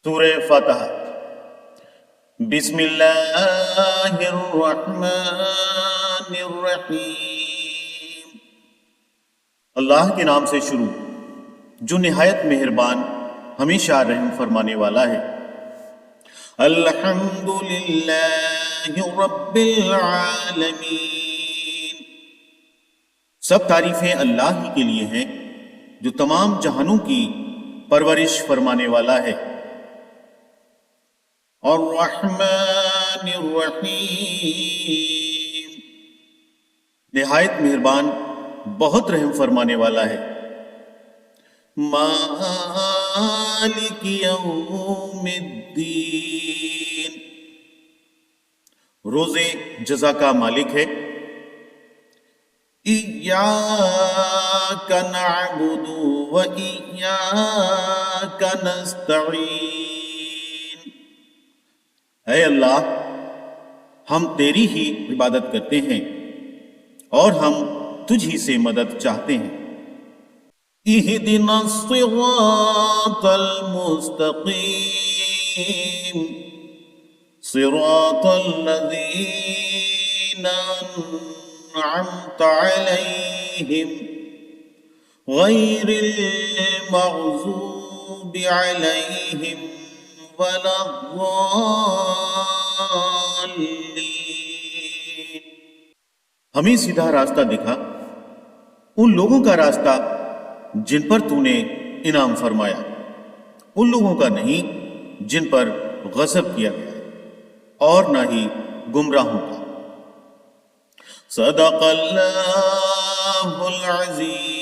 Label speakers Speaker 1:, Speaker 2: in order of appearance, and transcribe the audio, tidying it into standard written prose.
Speaker 1: سورہ فاتحہ۔ بسم اللہ الرحمن الرحیم۔ اللہ کے نام سے شروع جو نہایت مہربان ہمیشہ رحم فرمانے والا ہے۔ الحمد للہ رب العالمین۔ سب تعریفیں اللہ ہی کے لیے ہیں جو تمام جہانوں کی پرورش فرمانے والا ہے۔ الرحمن الرحیم، نہایت مہربان بہت رحم فرمانے والا ہے۔ مالک یوم الدین، روز جزا کا مالک ہے۔ ایاک نعبد و ایاک نستعین، اے اللہ ہم تیری ہی عبادت کرتے ہیں اور ہم تجھ ہی سے مدد چاہتے ہیں۔ اہدنا الصراط المستقیم، صراط الذین انعمت علیہم غیر المغضوب علیہم ولا الضالین۔ ہمیں سیدھا راستہ دکھا، ان لوگوں کا راستہ جن پر تو نے انعام فرمایا، ان لوگوں کا نہیں جن پر غضب کیا گیا اور نہ ہی گمراہوں کا۔ صدق اللہ العظیم۔